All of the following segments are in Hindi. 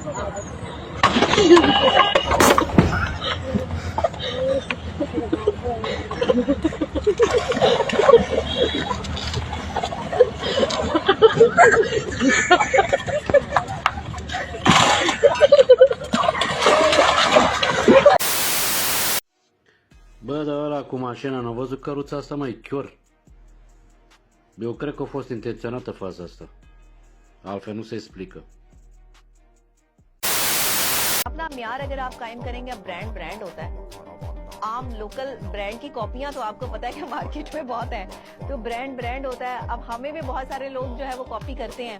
Bă, dar ăla cu mașina, n-a văzut căruța asta, mai chior? Eu cred că a fost intenționată faza asta. Altfel nu se explică. अपना म्यार अगर आप कायम करेंगे, ब्रांड ब्रांड होता है। आम लोकल ब्रांड की कॉपियां तो आपको पता है कि मार्केट में बहुत है, तो ब्रांड ब्रांड होता है। अब हमें भी बहुत सारे लोग जो है वो कॉपी करते हैं।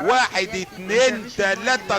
1 2 3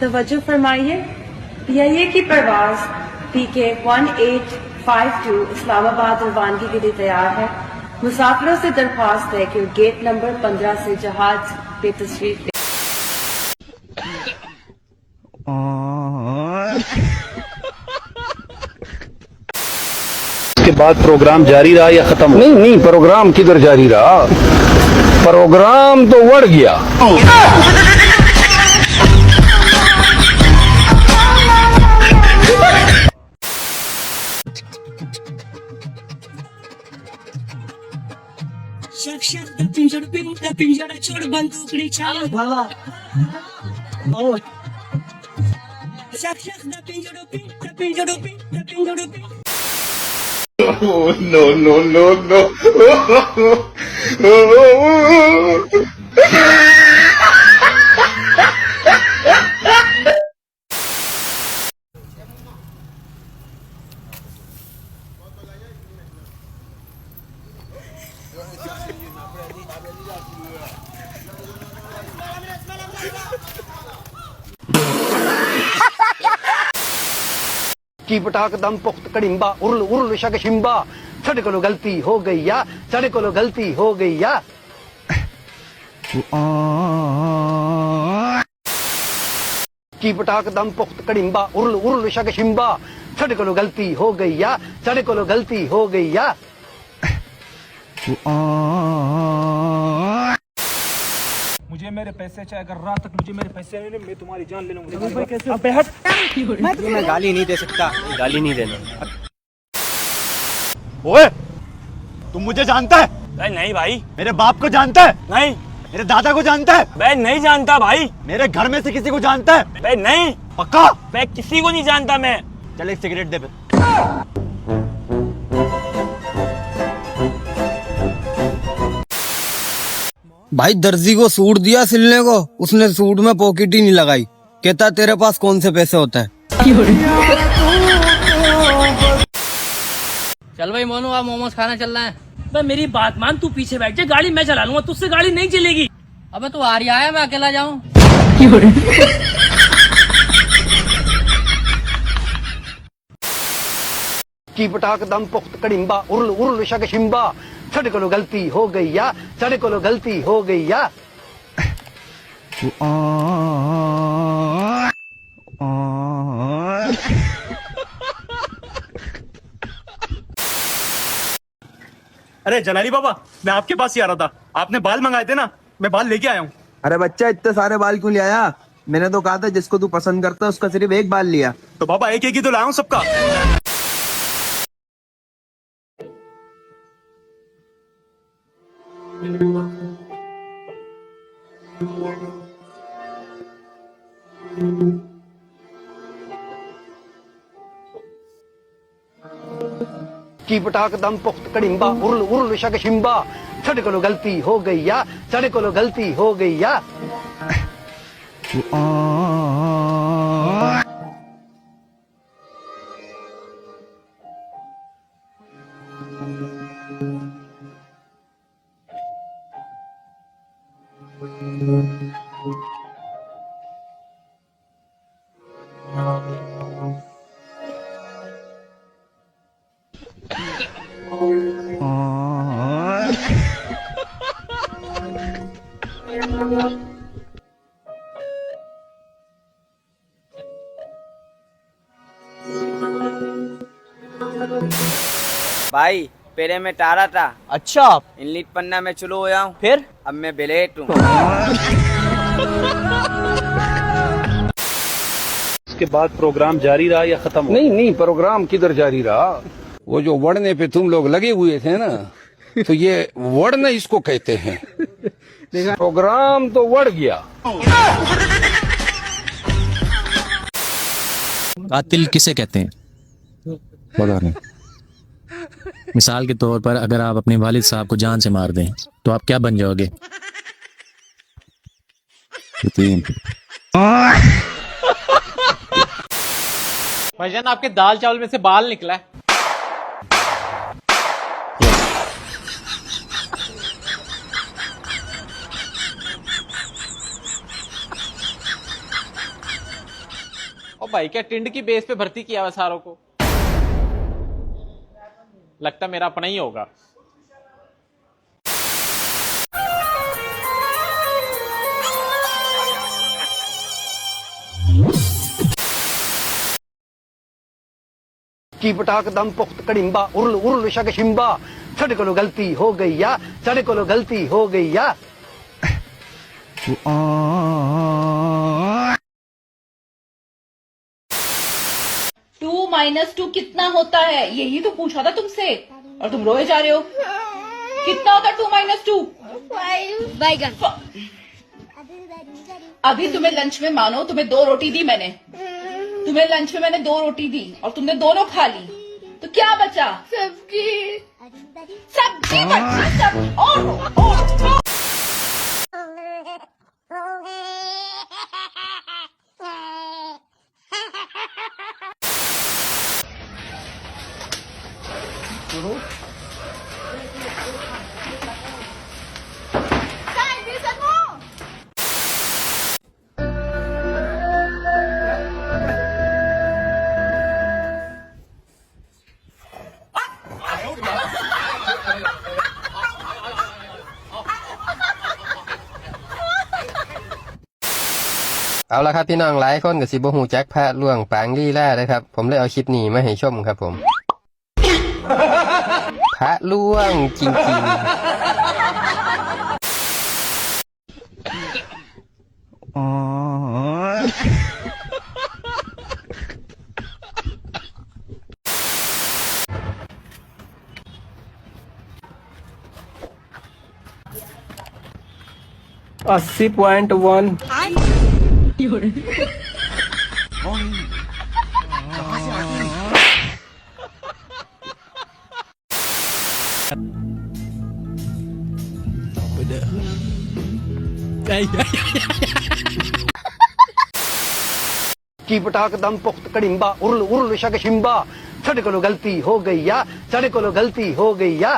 तवज्जो फरमाइए, PIA की परवाज PK 1852 इस्लामाबाद रवानगी के लिए तैयार है। मुसाफिरों से दरख्वास्त है कि वो गेट नंबर 15 से जहाज पे तशरीफ ले। उसके बाद प्रोग्राम जारी रहा या खत्म? नहीं नहीं, प्रोग्राम किधर जारी रहा, प्रोग्राम तो बढ़ गया। पिंजरा छोड़ बंदूकड़ी चाल भावा ओ पिंजरा Oh, no, no, no, no. की पटाक दम पुख्त कड़िम्बा उर्ल उर्ल शक शिम्बा, साढ़े कोलो गलती हो गई या, साढ़े कोलो गलती हो गई या। की पटाक दम पुख्त कड़िम्बा उर्ल उर्ल शक शिम्बा, साढ़े कोलो गलती हो गई या, साढ़े कोलो गलती हो गई या। मुझे मेरे पैसे चाहिए, अगर रात तक मुझे मेरे पैसे नहीं, मैं तुम्हारी जान ले लूंगा। कैसे हट? मैं गाली नहीं दे सकता, गाली नहीं देना। ओए, तुम मुझे जानता है? नहीं भाई। मेरे बाप को जानता है? नहीं। मेरे दादा को जानता है? मैं नहीं जानता भाई। मेरे घर में से किसी को जानता है? मैं नहीं। पक्का? मैं किसी को नहीं जानता। मैं चल एक सिगरेट दे फिर। भाई दर्जी को सूट दिया सिलने को, उसने सूट में पॉकेट ही नहीं लगाई। कहता तेरे पास कौन से पैसे होते हैं। चल भाई मोनू, आप मोमोज खाना चल रहा है। भाई मेरी बात मान, तू पीछे बैठ जा, गाड़ी मैं चला लूंगा, तुझसे गाड़ी नहीं चलेगी। अबे तू आ रहा है, मैं अकेला जाऊं? की पटाक दम पुख्त कड़िम्बा उर्ल उर्ल शक शिम्बा, साडे कोलों गलती हो गई या साडे कोलों गलती हो गई या अरे जलाली बाबा, मैं आपके पास ही आ रहा था। आपने बाल मंगाए थे ना, मैं बाल लेके आया हूँ। अरे बच्चा, इतने सारे बाल क्यों ले आया? मैंने तो कहा था जिसको तू पसंद करता है उसका सिर्फ एक बाल लिया। तो बाबा एक एक ही तो लाया हूँ सबका। की पटाक दम पुख्त कड़िंबा उर्ल उर्ल शक शिंबा साडे कोलों गलती हो गई या साडे कोलों गलती हो गई या भाई पहले मैं टारा था। अच्छा, इंग्लिश पन्ना में चलो हो हूँ, फिर अब मैं बिलेट हूँ। उसके बाद प्रोग्राम जारी रहा या खत्म हो? नहीं प्रोग्राम किधर जारी रहा। वो जो वड़ने पे तुम लोग लगे हुए थे ना, तो ये वड़ना इसको कहते हैं। प्रोग्राम तो वड़ गया। कातिल किसे कहते हैं? पता नहीं। मिसाल के तौर पर अगर आप अपने वालिद साहब को जान से मार दें तो आप क्या बन जाओगे? भाईजान, आपके दाल चावल में से बाल निकला है। ओ भाई, क्या टिंड की बेस पे भर्ती किया हुआ सारों को? लगता मेरा अपना ही होगा। की पटाक दम पुख्त कड़िंबा उर्ल उर्ल शक शिंबा साडे कोलों गलती हो गई या साडे कोलों गलती हो गई या 2 - 2 कितना होता है? यही तो पूछा था तुमसे और तुम रोए जा रहे हो। कितना होता है 2 - 2? बैगन। अभी तुम्हें लंच में मानो तुम्हें 2 रोटी दी मैंने, तुम्हें लंच में मैंने 2 रोटी दी और तुमने दोनों खा ली, तो क्या बचा? सब्जी बची। सब औरเอาละครับพี่น้องหลายคนกับสิบหูแจ็คแพะล่วงแปลงลี่แร่เลยครับผมเลยเอาคลิปนี้มาให้ชมครับผมแพะล่วงจริงๆ 80.1 की पटाक दम पुख्त कड़िंबा उर्ल उर्ल शक शिंबा साडे कोलों गलती हो गई या साडे कोलों गलती हो गई या